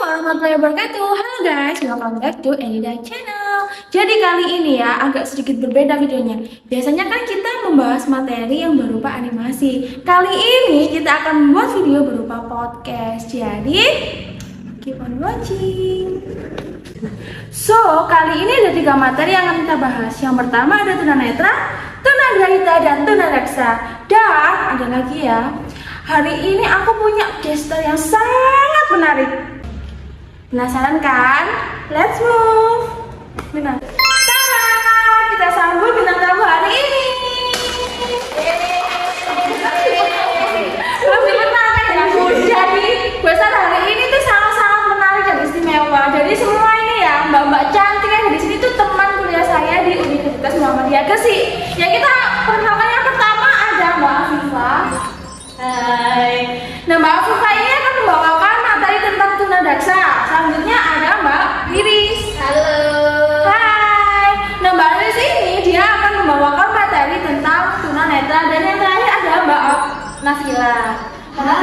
warahmatullahi wabarakatuh. Halo guys, welcome back to Enida Channel. Jadi kali ini ya agak sedikit berbeda videonya. Biasanya kan kita membahas materi yang berupa animasi. Kali ini kita akan membuat video berupa podcast. Jadi keep on watching. So, kali ini ada 3 materi yang akan kita bahas. Yang pertama ada tunanetra, tunagrahita, dan tunadaksa. Dan ada lagi ya. Hari ini aku punya gestar yang sangat menarik. Penasaran kan? Let's move. Tada! Kita sambut bintang tamu hari ini. Belum diperkenalkan dengan muda nih. Besar hari ini tuh sangat-sangat menarik dan istimewa. Jadi semua ini ya mbak-mbak cantik yang di sini tuh teman kuliah saya di Universitas Muhammadiyah Gresik. Ya kita perkenalkan yang pertama ada Mbak Afifa. Hai. Nah, Mbak Afifa ini akan membawakan materi tentang tunadaksa. Selanjutnya ada Mbak Iris. Halo. Hai. Nah, Mbak Iris ini dia akan membawakan materi tentang tunanetra, dan yang terakhir ada Mbak Nafila. Halo.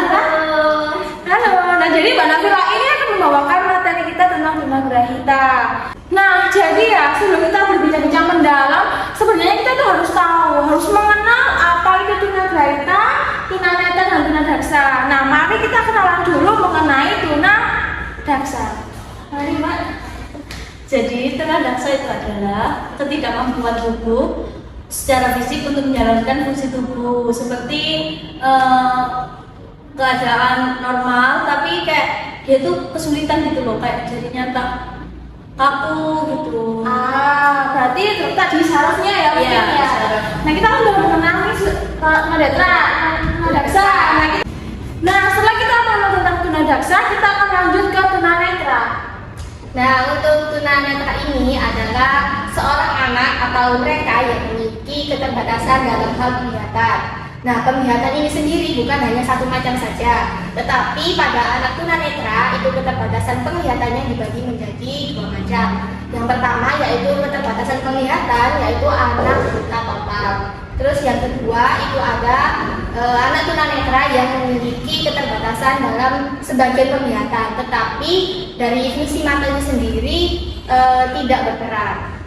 Halo. Nah, jadi Mbak Nafila ini akan membawakan materi kita tentang tunagrahita. Nah, jadi ya sebelum kita berbincang-bincang mendalam, sebenarnya kita tuh harus tahu, harus mengenal apa itu tunagrahita, tunanetra, dan tunadaksa. Nah, mari kita kenalan dulu mengenai tunadaksa. Mari, Mbak. Jadi tunadaksa itu adalah ketidakmampuan tubuh secara fisik untuk menjalankan fungsi tubuh seperti keadaan normal, tapi kayak dia tuh kesulitan gitu loh, kayak jadinya tak kaku gitu. Berarti itu tadi sarafnya ya mungkin Iya, ya. saraf. Nah, kita kan udah mengenal tunanetra, tunadaksa. Nah, setelah kita tahu tentang tunadaksa, kita akan lanjut ke tunanetra. Nah, untuk tunanetra ini adalah seorang anak atau mereka yang memiliki keterbatasan dalam hal penglihatan. Nah, penglihatan ini sendiri bukan hanya satu macam saja, tetapi pada anak tunanetra itu keterbatasan penglihatannya dibagi menjadi 2 macam. Yang pertama yaitu keterbatasan penglihatan, yaitu anak buta total. Terus yang kedua itu ada anak tunanetra yang memiliki keterbatasan dalam sebagian penglihatan, tetapi dari fungsi matanya sendiri tidak berperan.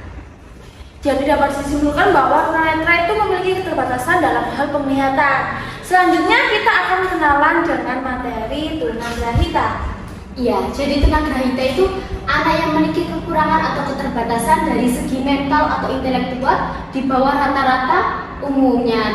Jadi dapat disimpulkan bahwa tunanetra itu memiliki keterbatasan dalam hal penglihatan. Selanjutnya kita akan kenalan dengan materi tunagrahita. Iya, jadi tunagrahita itu anak yang memiliki kekurangan atau keterbatasan dari segi mental atau intelektual di bawah rata-rata umumnya,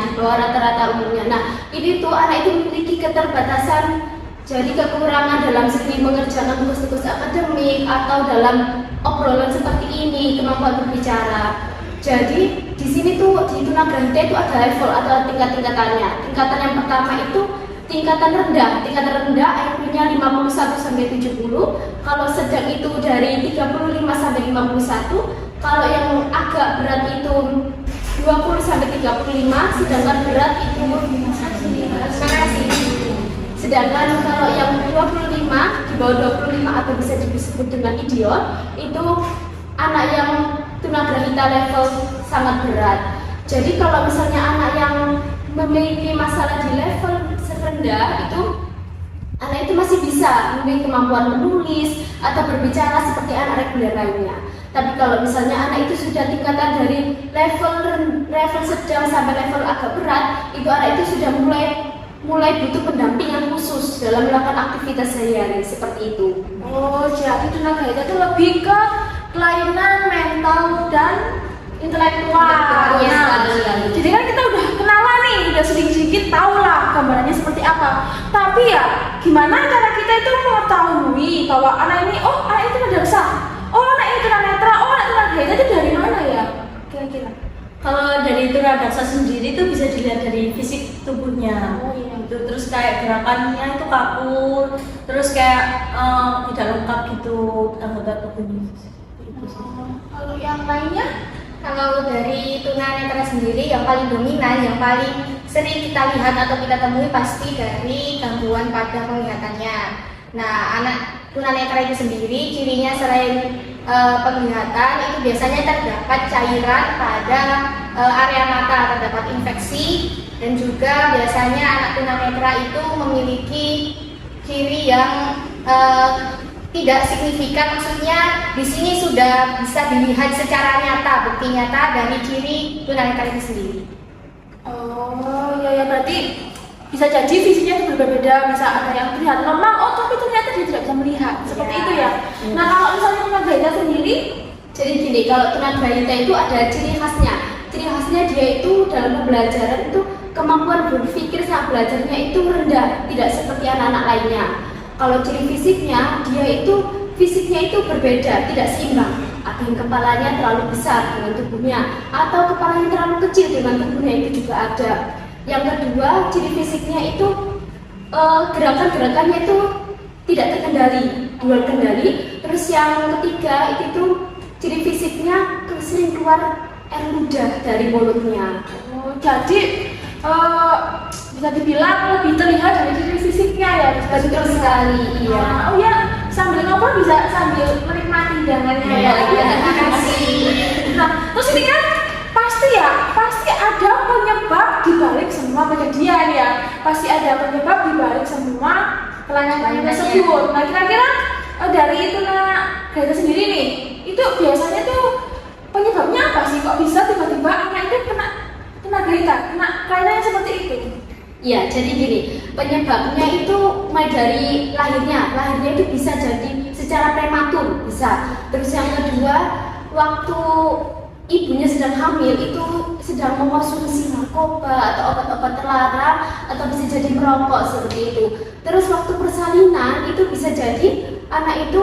Nah, ini tuh anak itu memiliki keterbatasan, jadi kekurangan dalam segi mengerjakan tugas-tugas akademik atau dalam obrolan seperti ini, kemampuan berbicara. Jadi di sini tuh di tunagrahita itu ada level atau tingkat-tingkatannya. Tingkatan yang pertama itu tingkatan rendah. Tingkatan rendah IQ-nya 51 sampai 70. Kalau sedang itu dari 35 sampai 51. Kalau yang agak berat itu 20 sampai 35, sedangkan berat itu sedangkan kalau yang 25 di bawah 25 atau bisa disebut dengan idiot, itu anak yang tunagrahita level sangat berat. Jadi kalau misalnya anak yang memiliki masalah di level rendah itu, anak itu masih bisa memiliki kemampuan menulis atau berbicara seperti anak reguler lainnya. Tapi kalau misalnya anak itu sudah tingkatan dari level sedang sampai level agak berat, itu anak itu sudah mulai butuh pendampingan khusus dalam melakukan aktivitas sehari-hari seperti itu. Oh, jadi tunagrahita itu lebih ke kelainan mental dan intelektual. Iya, Jadi kan kita udah kenalan nih, udah sedikit-sedikit tahu lah gambarannya seperti apa. Tapi ya, gimana cara kita itu mengetahui bahwa anak ini, oh anak itu tunadaksa, oh anak ini tunanetra, oh anak tunagrahita itu dari mana ya? Kira-kira. Kalau dari tunadaksa sendiri itu bisa dilihat dari fisik tubuhnya. Oh iya. Terus kayak gerakannya itu kaku, terus kayak tidak lengkap gitu anggota tubuhnya. Kalau yang lainnya? Kalau dari tunanetra sendiri yang paling dominan, yang paling sering kita lihat atau kita temui pasti dari gangguan pada penglihatannya. Nah, anak tunanetra itu sendiri cirinya selain penglihatan itu biasanya terdapat cairan pada area mata, terdapat infeksi, dan juga biasanya anak tunanetra itu memiliki ciri yang tidak signifikan, maksudnya di sini sudah bisa dilihat secara nyata, bukti nyata dari ciri tunanetra itu sendiri. Oh ya berarti bisa jadi visinya itu berbeda, bisa ada yang terlihat normal, oh tapi ternyata dia tidak bisa melihat, seperti itu ya. Nah kalau misalnya tunagrahita sendiri, jadi gini, kalau tunagrahita itu ada ciri khasnya. Ciri khasnya dia itu dalam pembelajaran itu kemampuan berpikir saat belajarnya itu rendah, tidak seperti anak-anak lainnya. Kalau ciri fisiknya, dia itu fisiknya itu berbeda, tidak seimbang. Ada yang kepalanya terlalu besar dengan tubuhnya, atau kepalanya terlalu kecil dengan tubuhnya, itu juga ada. Yang kedua, ciri fisiknya itu gerakan-gerakannya itu tidak terkendali, luar kendali. Terus yang ketiga itu ciri fisiknya sering keluar air ludah dari mulutnya. oh, jadi bisa dibilang lebih terlihat dari ciri fisiknya ya. Betul sekali, iya. Oh ya, sambil ngobrol bisa sambil menikmati hidangannya ya. Terima kasih. Nah, terus ini kan pasti ada penyebab di balik semua kejadian ya. Pasti ada penyebab di balik semua kelainan tersebut. Nah, kira-kira dari itu Greta sendiri nih, itu biasanya tuh penyebabnya apa sih? Kok bisa tiba-tiba anak itu kena Greta, kena kelainan yang seperti itu? Ya, jadi gini, penyebabnya itu mulai dari lahirnya itu bisa jadi secara prematur, bisa. Terus yang kedua, waktu ibunya sedang hamil itu sedang mengkonsumsi narkoba atau obat-obat terlarang, atau bisa jadi merokok seperti itu. Terus waktu persalinan itu bisa jadi anak itu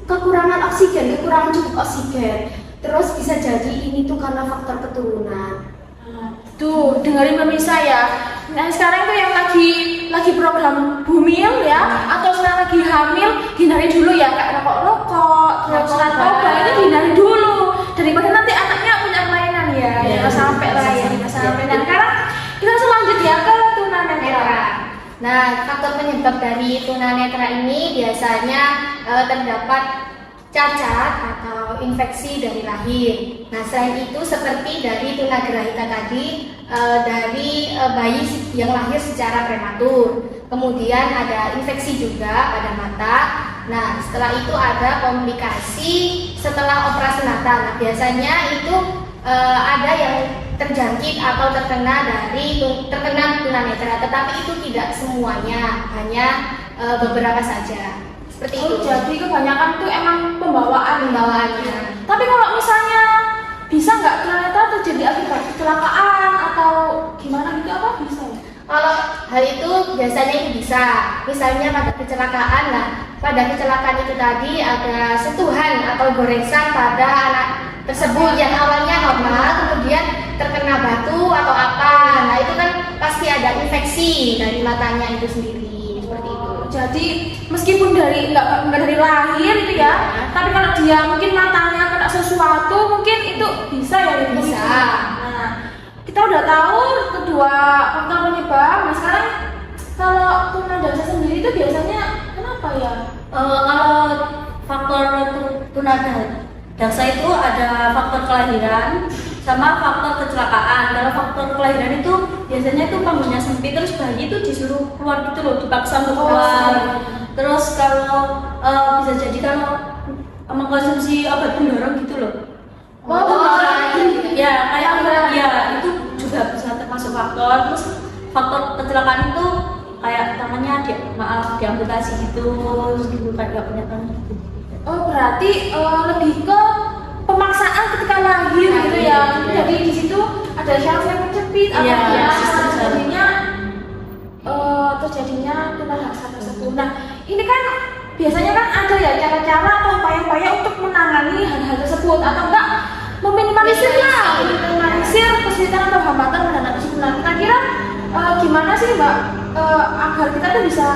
kekurangan oksigen, kekurangan cukup oksigen. Terus bisa jadi ini tuh karena faktor keturunan. Tuh, dengerin pemirsa ya. Nah, sekarang tuh yang lagi program bumil ya, atau sekarang lagi hamil, hindari dulu ya, kayak rokok, terus narkoba itu dihindari dulu daripada nanti anaknya punya kelainan ya. Jangan sampai lah ya, jangan sampai. Dan sekarang kita langsung lanjut ya ke tunanetra. Nah, faktor penyebab dari tunanetra ini biasanya terdapat cacat atau infeksi dari lahir. Nah, selain itu seperti dari tunagrahita tadi, dari bayi yang lahir secara prematur. Kemudian ada infeksi juga pada mata. Nah, setelah itu ada komplikasi setelah operasi mata. Nah, biasanya itu ada yang terjangkit atau terkena tunanetra, tetapi itu tidak semuanya, hanya beberapa saja. Seperti itu. Jadi kebanyakan tuh emang pembawaannya. Tapi kalau misalnya bisa nggak tunanetra terjadi akibat kecelakaan atau gimana gitu, apa bisa ya? Kalau hal itu biasanya itu bisa. Misalnya pada kecelakaan, nah pada kecelakaan itu tadi ada sentuhan atau goresan pada anak tersebut yang awalnya normal, kemudian terkena batu atau apa. Nah itu kan pasti ada infeksi dari matanya itu sendiri. Seperti itu. Jadi meskipun nggak dari lahir itu ya, tapi kalau dia mungkin matanya kena sesuatu, mungkin itu bisa ya. Bisa. Nah, kita udah tahu kedua faktor penyebab. Nah sekarang kalau tunadarsa sendiri itu biasanya kenapa ya? Kalau faktor tunadarsa itu ada faktor kelahiran sama faktor kecelakaan. Kalau faktor kelahiran itu biasanya itu panggungnya sempit, terus bayi itu disuruh keluar gitu loh, dipaksa untuk keluar. Terus kalau bisa jadi kalau mengkonsumsi obat pendorong gitu loh. Ya kayak ya itu juga bisa termasuk faktor. Terus faktor kecelakaan itu kayak tangannya diamputasi gitu, terus gitu kayak gak punya tangan gitu. Oh berarti lebih ke pemaksaan ketika lahir gitu ya. Jadi di situ ada syaraf yang terjepit terjadinya tunadarsa tersebut. Nah ini kan biasanya kan ada ya cara-cara atau upaya-upaya untuk menangani hal-hal tersebut, atau enggak meminimalisir kesulitan atau hambatan pada anak tersebut. Nah kira-kira gimana sih Mbak agar kita tuh bisa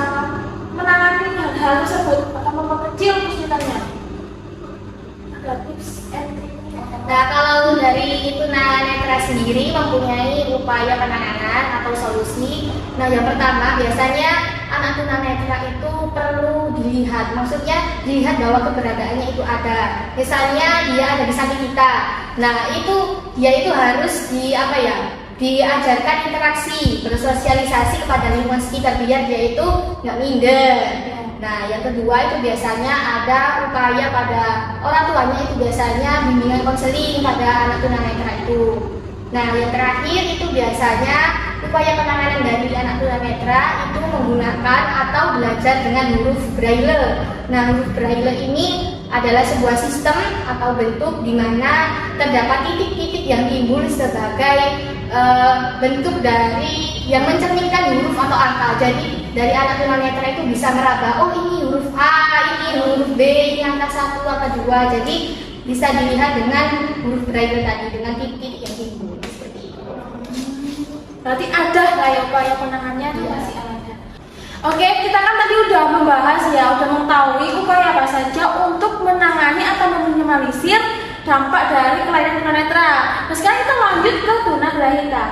menangani hal-hal tersebut atau memperkecil kesulitannya? Ada tips and trick? Nah, kalau dari tunanetra sendiri mempunyai upaya penanganan atau solusi. Nah, yang pertama biasanya anak tunanetra itu perlu dilihat. Maksudnya dilihat bahwa keberadaannya itu ada. Misalnya dia ada di samping kita. Nah, dia itu harus diajarkan interaksi, bersosialisasi kepada lingkungan sekitar biar dia itu nggak minder. Nah, yang kedua itu biasanya ada upaya pada orang tuanya, itu biasanya bimbingan konseling pada anak tunanetra itu. Nah, yang terakhir itu biasanya upaya penanganan dari anak tunanetra itu menggunakan atau belajar dengan huruf Braille. Nah, huruf Braille ini adalah sebuah sistem atau bentuk di mana terdapat titik-titik yang timbul sebagai bentuk dari yang mencerminkan huruf atau angka. Jadi dari anak tunanetra itu bisa meraba, oh ini huruf A, ini huruf B, ini angka 1, angka 2. Jadi bisa dilihat dengan huruf Braille tadi, dengan titik-titik yang timbul seperti itu. Berarti ada lah ya upaya penanganannya itu masih ada. Oke, kita kan tadi udah membahas ya, udah mengetahui upaya apa saja untuk menangani atau meminimalisir dampak dari kelainan tunanetra. Nah, sekarang kita lanjut ke tunagrahita.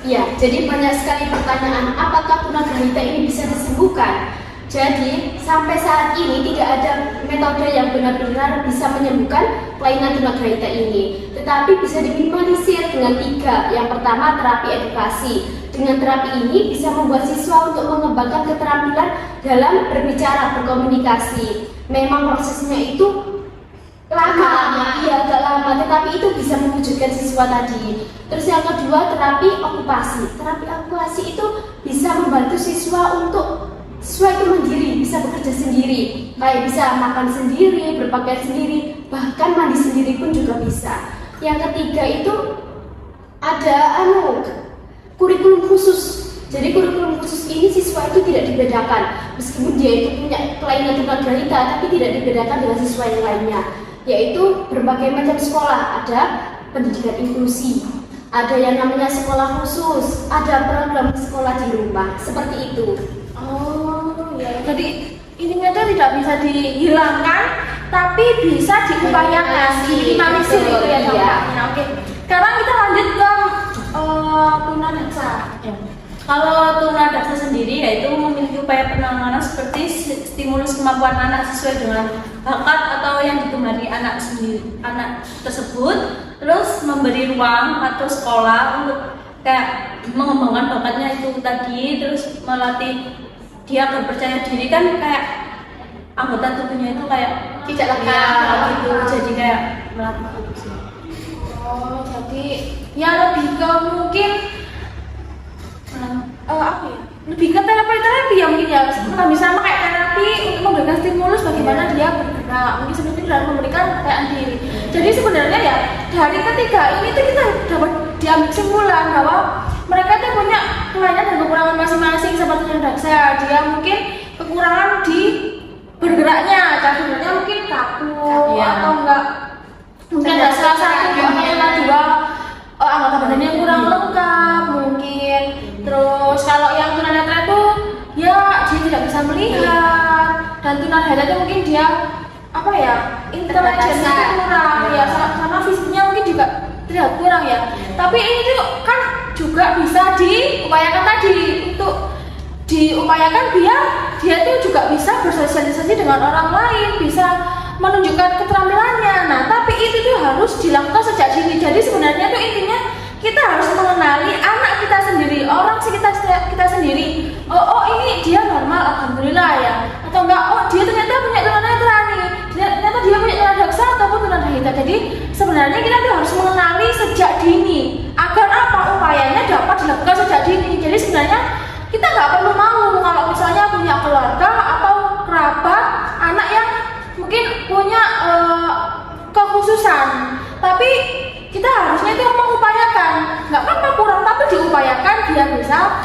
Iya, jadi banyak sekali pertanyaan, apakah tunagrahita ini bisa disembuhkan? Jadi, sampai saat ini tidak ada metode yang benar-benar bisa menyembuhkan kelainan tunagrahita ini. Tetapi bisa diminimalisir dengan 3. Yang pertama, terapi edukasi. Dengan terapi ini bisa membuat siswa untuk mengembangkan keterampilan dalam berbicara, berkomunikasi. Memang prosesnya itu lama, iya agak lama, tetapi itu bisa mewujudkan siswa tadi. Terus yang kedua, terapi okupasi. Terapi okupasi itu bisa membantu siswa untuk siswa itu mandiri, bisa bekerja sendiri, kayak bisa makan sendiri, berpakaian sendiri, bahkan mandi sendiri pun juga bisa. Yang ketiga itu ada kurikulum khusus. Jadi kurikulum khusus ini siswa itu tidak dibedakan, meskipun dia itu punya kelainan tunagrahita, tapi tidak dibedakan dengan siswa yang lainnya. Yaitu berbagai macam sekolah, ada pendidikan inklusi, ada yang namanya sekolah khusus, ada program sekolah di rumah, seperti itu. Oh ya, jadi ininya itu tidak bisa dihilangkan, tapi bisa diupayakan, diminimalisir gitu ya dampaknya. Oke, sekarang kita lanjut ke tunadaksa. Ya. Kalau tunadaksa sendiri yaitu memiliki upaya penanganan seperti stimulus kemampuan anak sesuai dengan bakat atau yang digemari anak tersebut, terus memberi ruang atau sekolah untuk kayak mengembangkan bakatnya itu tadi, terus melatih dia agar percaya diri, kan kayak anggota tubuhnya itu kayak Tidak lekang gitu, jadi kayak melatih produksi. Oh, jadi ya lebih ke mungkin apa ya? Lebih ke terapi ya mungkin ya. Kami sama kayak terapi untuk memberikan stimulus bagaimana dia bergerak, mungkin seperti itu, dan memberikan kepercayaan diri. Jadi sebenarnya ya dari ketiga ini tuh kita dapat diambil kesimpulan bahwa mereka tuh punya kelainan dan kekurangan masing-masing. Seperti tunadaksa, dia mungkin kekurangan di bergeraknya, sebenarnya mungkin kaku atau enggak, mungkin ada salah satu atau dua anggota badannya yang kurang lengkap mungkin. Terus kalau yang tunanetra itu ya dia tidak bisa melihat, dan tunagrahita itu mungkin dia apa ya, intelijensinya kurang ya, sama fisiknya mungkin juga tidak kurang ya. Tapi ini tuh kan juga bisa diupayakan tadi, untuk diupayakan biar dia tuh juga bisa bersosialisasi dengan orang lain, bisa menunjukkan keterampilannya. Nah, tapi itu tuh harus dilakukan sejak dini. Jadi sebenarnya tuh intinya kita harus mengenali anak kita sendiri, orang sekitar kita sendiri. Oh ini dia normal, alhamdulillah ya. Atau enggak, oh dia ternyata punya tunanetra nih, ternyata dia punya tunadaksa ataupun tunagrahita. Jadi sebenarnya kita tuh harus mengenali sejak dini agar apa, upayanya dapat dilakukan sejak dini. Jadi sebenarnya kita nggak perlu malu kalau misalnya punya keluarga atau kerabat anak yang mungkin punya kekhususan, tapi kita harusnya itu mengupayakan, nggak apa-apa kurang, tapi diupayakan biar bisa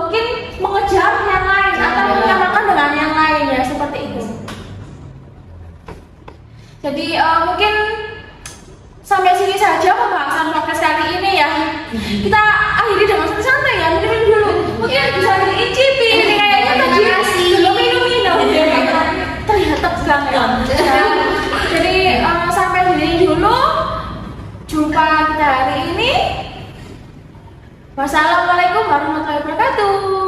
mungkin mengejar yang lain atau menyamakan dengan yang lain ya, seperti itu. Jadi mungkin sampai sini saja pembahasan podcast kali ini ya. Kita akhiri dengan santai ya, minum dulu. Mungkin bisa diicipi ini kayaknya tadi belum minum terlihat tegang ya. Jadi sampai sini dulu. Jumpa kita hari ini. Wassalamualaikum warahmatullahi wabarakatuh.